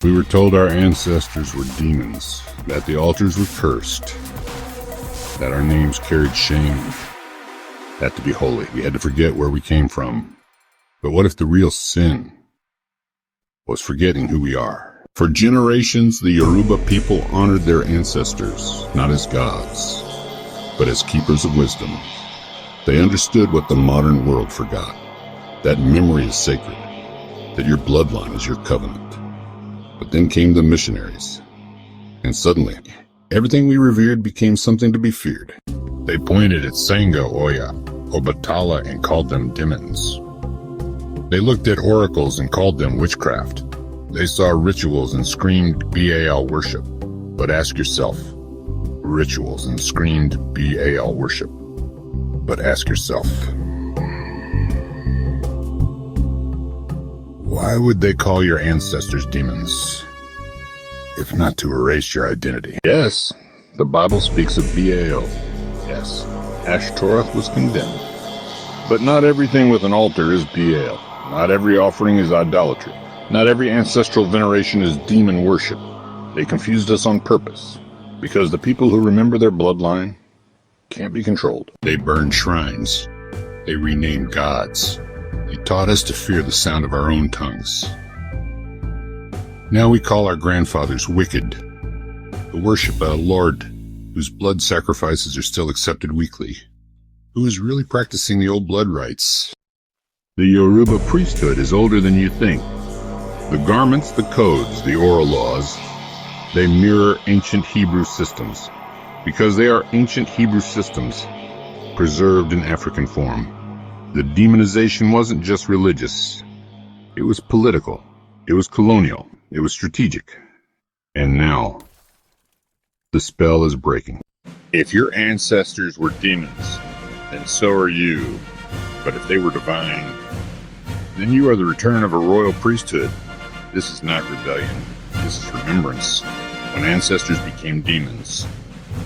We were told our ancestors were demons, that the altars were cursed, that our names carried shame, that to be holy we had to forget where we came from. But what if the real sin was forgetting who we are? For generations, the Yoruba people honored their ancestors, not as gods, but as keepers of wisdom. They understood what the modern world forgot, that memory is sacred, that your bloodline is your covenant. But then came the missionaries, and suddenly, everything we revered became something to be feared. They pointed at Sanga, Oya, Obatala, and called them demons. They looked at oracles and called them witchcraft. They saw rituals and screamed Baal worship. But ask yourself, rituals and screamed Baal worship. But ask yourself, why would they call your ancestors demons, if not to erase your identity? Yes, the Bible speaks of Baal. Yes, Ashtoreth was condemned. But not everything with an altar is Baal. Not every offering is idolatry. Not every ancestral veneration is demon worship. They confused us on purpose, because the people who remember their bloodline can't be controlled. They burned shrines. They renamed gods. They taught us to fear the sound of our own tongues. Now we call our grandfathers wicked, who worship a Lord whose blood sacrifices are still accepted weekly, who is really practicing the old blood rites. The Yoruba priesthood is older than you think. The garments, the codes, the oral laws, they mirror ancient Hebrew systems, because they are ancient Hebrew systems preserved in African form. The demonization wasn't just religious. It was political. It was colonial. It was strategic. And now, the spell is breaking. If your ancestors were demons, then so are you. But if they were divine, then you are the return of a royal priesthood. This is not rebellion. This is remembrance. When ancestors became demons.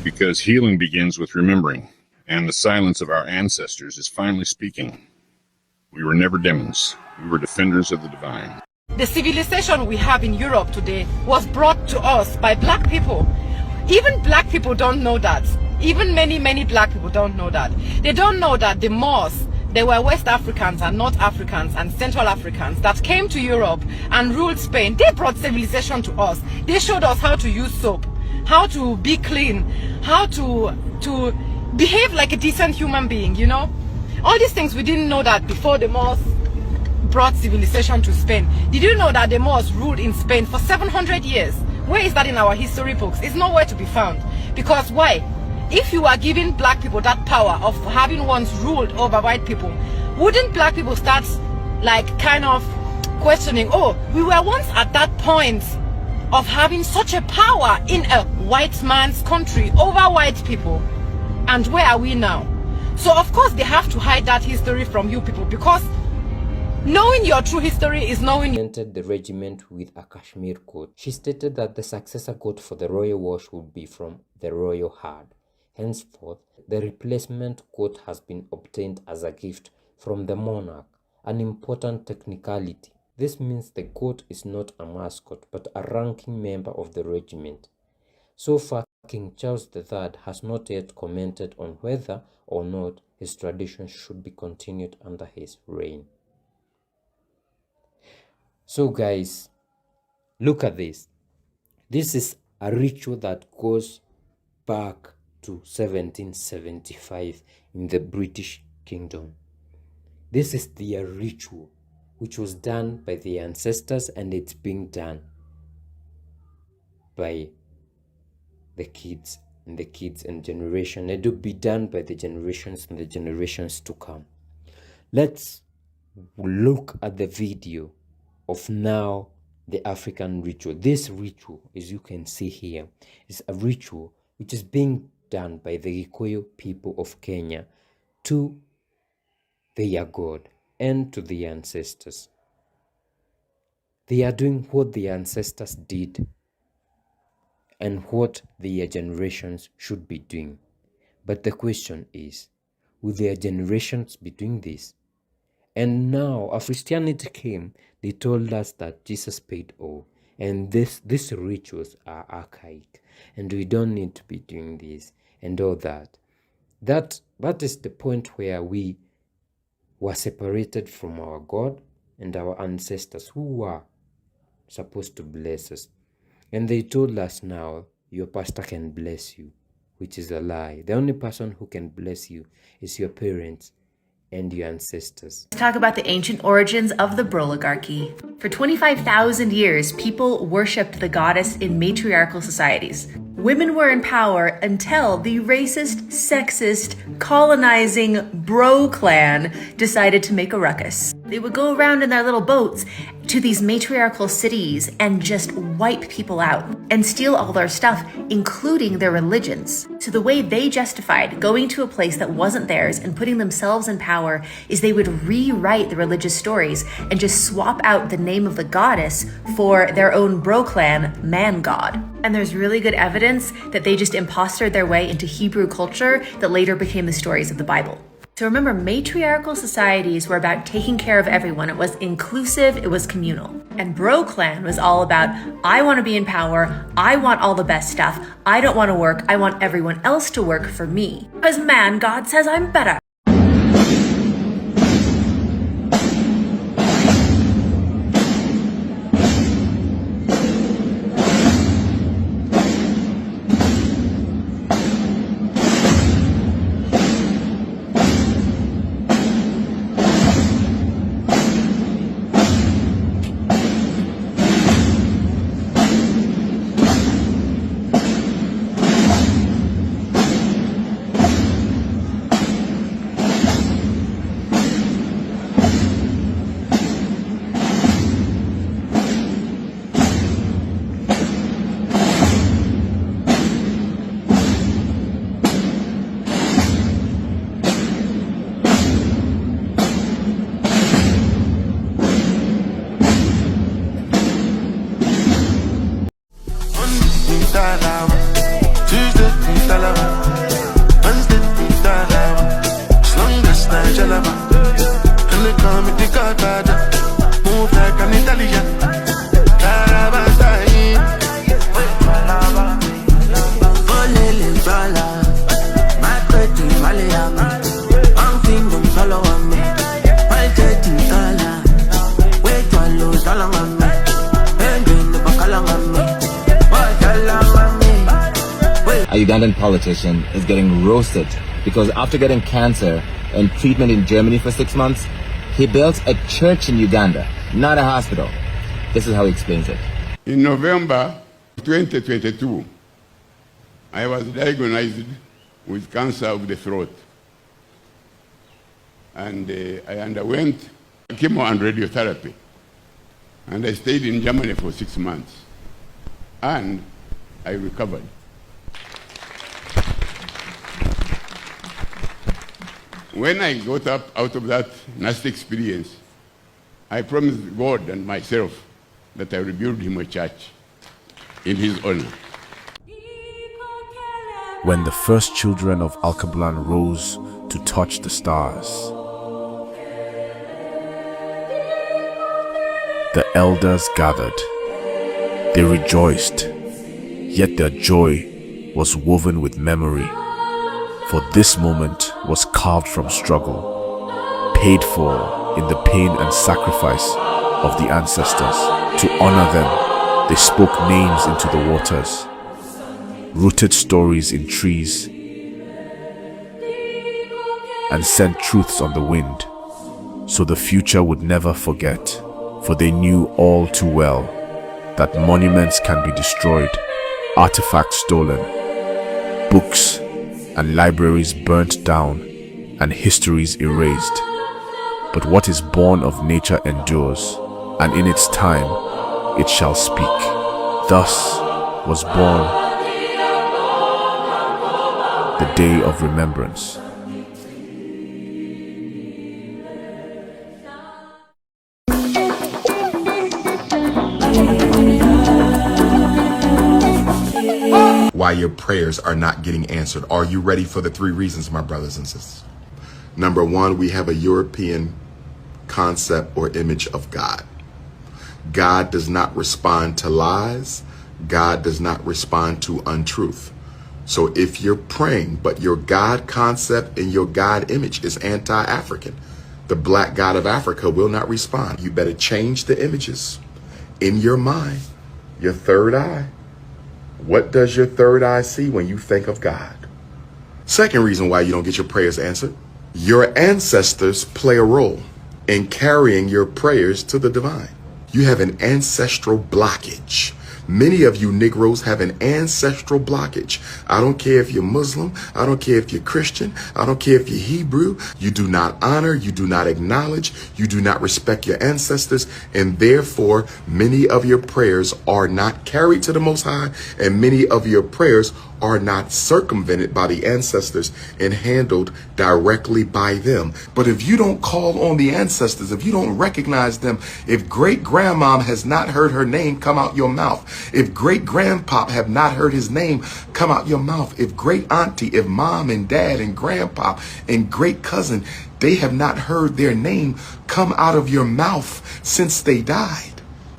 Because healing begins with remembering. And the silence of our ancestors is finally speaking. We were never demons. We were defenders of the divine. The civilization we have in Europe today was brought to us by black people. Even black people don't know that. Even many black people don't know that. They don't know that the Moors, they were West Africans and North Africans and Central Africans that came to Europe and ruled Spain. They brought civilization to us. They showed us how to use soap, how to be clean, how to behave like a decent human being, you know? All these things we didn't know that before the Moors brought civilization to Spain. Did you know that the Moors ruled in Spain for 700 years? Where is that in our history books? It's nowhere to be found. Because why? If you are giving black people that power of having once ruled over white people, wouldn't black people start like kind of questioning, oh, we were once at that point of having such a power in a white man's country over white people, and where are we now? So of course they have to hide that history from you people, because knowing your true history is knowing. Entered the regiment with a Kashmir coat. She stated that the successor coat for the royal wash would be from the royal herd. Henceforth, the replacement coat has been obtained as a gift from the monarch, an important technicality. This means the coat is not a mascot, but a ranking member of the regiment. So far, King Charles III has not yet commented on whether or not his tradition should be continued under his reign. So guys, look at this. This is a ritual that goes back to 1775 in the British Kingdom. This is their ritual, which was done by the ancestors, and it's being done by the kids and generation. It will be done by the generations and the generations to come. Let's look at the video of now the African ritual. This ritual, as you can see here, is a ritual which is being done by the Gikuyu people of Kenya to their God and to the ancestors. They are doing what the ancestors did and what their generations should be doing. But the question is, will their generations be doing this? And now, as Christianity came, they told us that Jesus paid all. And these rituals are archaic, and we don't need to be doing this and all that. That is the point where we were separated from our God and our ancestors who were supposed to bless us. And they told us, now your pastor can bless you, which is a lie. The only person who can bless you is your parents and your ancestors. Let's talk about the ancient origins of the Broligarchy. For 25,000 years, people worshipped the goddess in matriarchal societies. Women were in power until the racist, sexist, colonizing bro clan decided to make a ruckus. They would go around in their little boats to these matriarchal cities and just wipe people out and steal all their stuff, including their religions. So the way they justified going to a place that wasn't theirs and putting themselves in power is they would rewrite the religious stories and just swap out the name of the goddess for their own bro clan man god. And there's really good evidence that they just impostered their way into Hebrew culture that later became the stories of the Bible. So remember, matriarchal societies were about taking care of everyone. It was inclusive, it was communal. And Bro Clan was all about, I want to be in power, I want all the best stuff, I don't want to work, I want everyone else to work for me. Because man, God says I'm better. A Ugandan politician is getting roasted because after getting cancer and treatment in Germany for 6 months, he built a church in Uganda, not a hospital. This is how he explains it. In November 2022, I was diagnosed with cancer of the throat. And I underwent chemo and radiotherapy. And I stayed in Germany for 6 months. And I recovered. When I got up out of that nasty experience, I promised God and myself that I would build him a church in his honor. When the first children of Alkebulan rose to touch the stars, the elders gathered. They rejoiced, yet their joy was woven with memory. For this moment was carved from struggle, paid for in the pain and sacrifice of the ancestors. To honor them, they spoke names into the waters, rooted stories in trees, and sent truths on the wind, so the future would never forget. For they knew all too well that monuments can be destroyed, artifacts stolen, books and libraries burnt down, and histories erased. But what is born of nature endures, and in its time it shall speak. Thus was born the Day of Remembrance. Why your prayers are not getting answered. Are you ready for the 3 reasons, my brothers and sisters? Number 1, we have a European concept or image of God. God does not respond to lies. God does not respond to untruth. So if you're praying, but your God concept and your God image is anti-African, the black God of Africa will not respond. You better change the images in your mind. Your third eye. What does your third eye see when you think of God? Second reason why you don't get your prayers answered. Your ancestors play a role in carrying your prayers to the divine. You have an ancestral blockage. Many of you Negroes have an ancestral blockage. I don't care if you're Muslim. I don't care if you're Christian. I don't care if you're Hebrew. You do not honor. You do not acknowledge. You do not respect your ancestors. And therefore, many of your prayers are not carried to the Most High. And many of your prayers are not circumvented by the ancestors and handled directly by them. But if you don't call on the ancestors, if you don't recognize them, if great grandmom has not heard her name come out your mouth, if great grandpop have not heard his name come out your mouth, if great auntie, if mom and dad and grandpa and great cousin, they have not heard their name come out of your mouth since they died,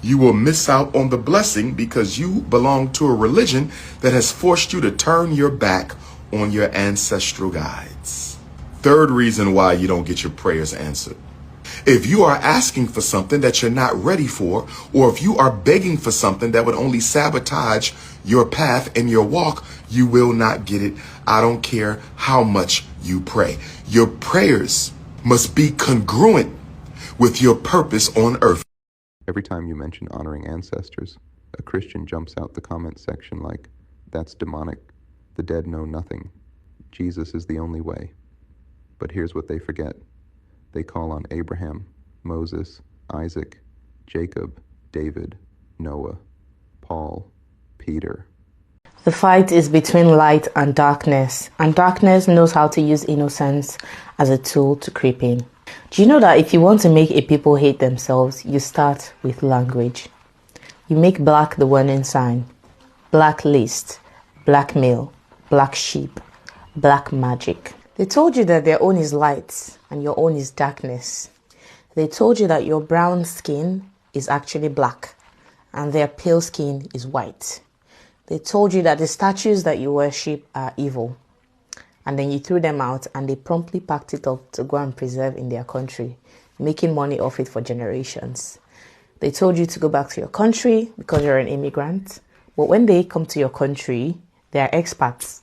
you will miss out on the blessing because you belong to a religion that has forced you to turn your back on your ancestral guides. Third reason why you don't get your prayers answered. If you are asking for something that you're not ready for, or if you are begging for something that would only sabotage your path and your walk, you will not get it. I don't care how much you pray. Your prayers must be congruent with your purpose on earth. Every time you mention honoring ancestors, a Christian jumps out the comment section like, "That's demonic. The dead know nothing. Jesus is the only way." But here's what they forget. They call on Abraham, Moses, Isaac, Jacob, David, Noah, Paul, Peter. The fight is between light and darkness knows how to use innocence as a tool to creep in. Do you know that if you want to make a people hate themselves, you start with language? You make black the warning sign, blacklist, blackmail, black sheep, black magic. They told you that their own is light and your own is darkness. They told you that your brown skin is actually black and their pale skin is white. They told you that the statues that you worship are evil. And then you threw them out and they promptly packed it up to go and preserve in their country, making money off it for generations. They told you to go back to your country because you're an immigrant. But when they come to your country, they are expats.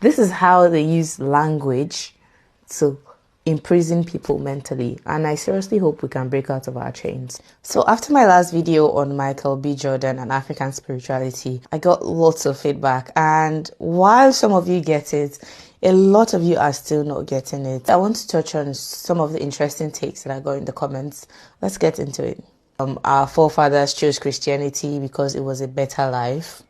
This is how they use language to imprison people mentally. And I seriously hope we can break out of our chains. So after my last video on Michael B. Jordan and African spirituality, I got lots of feedback. And while some of you get it, a lot of you are still not getting it. I want to touch on some of the interesting takes that I got in the comments. Let's get into it. Our forefathers chose Christianity because it was a better life.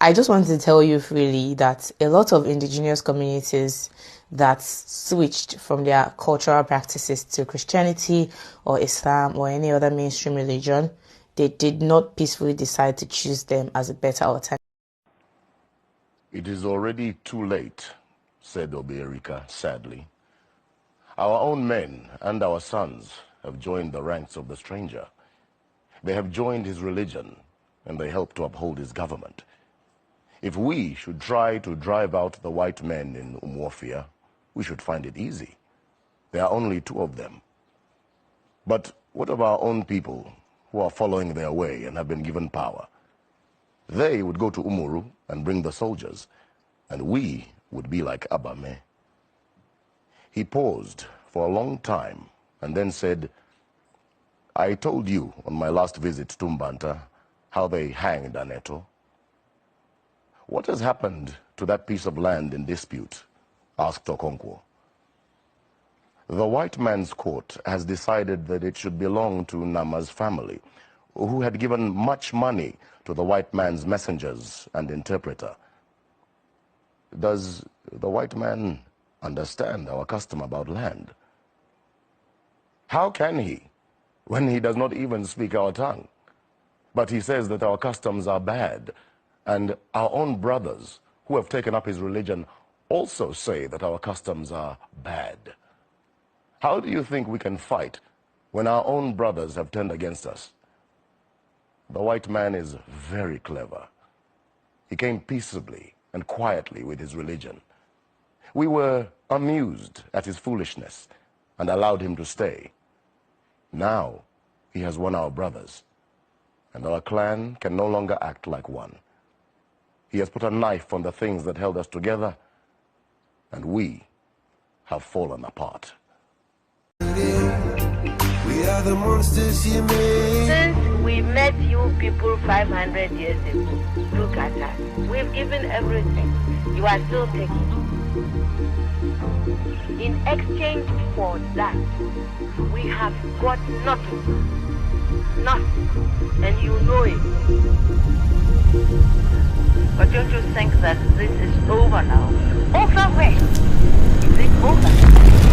I just wanted to tell you freely that a lot of indigenous communities that switched from their cultural practices to Christianity or Islam or any other mainstream religion, they did not peacefully decide to choose them as a better alternative. It is already too late, said Oberika sadly. Our own men and our sons have joined the ranks of the stranger. They have joined his religion and they help to uphold his government. If we should try to drive out the white men in Umuofia, we should find it easy. There are only 2 of them. But what of our own people who are following their way and have been given power? They would go to Umuru and bring the soldiers, and we would be like Abame. He paused for a long time and then said, I told you on my last visit to Mbanta how they hanged Aneto. What has happened to that piece of land in dispute? Asked Okonkwo. The white man's court has decided that it should belong to Nama's family, who had given much money to the white man's messengers and interpreter. Does the white man understand our custom about land? How can he, when he does not even speak our tongue? But he says that our customs are bad, and our own brothers who have taken up his religion also say that our customs are bad. How do you think we can fight when our own brothers have turned against us? The white man is very clever. He came peaceably and quietly with his religion. We were amused at his foolishness and allowed him to stay. Now he has won our brothers, and our clan can no longer act like one. He has put a knife on the things that held us together, and we have fallen apart. We are the monsters you made. Since we met you people 500 years ago, look at us. We've given everything. You are still taking. In exchange for that, we have got nothing. Nothing. And you know it. But don't you think that this is over now? Over where? Is it over?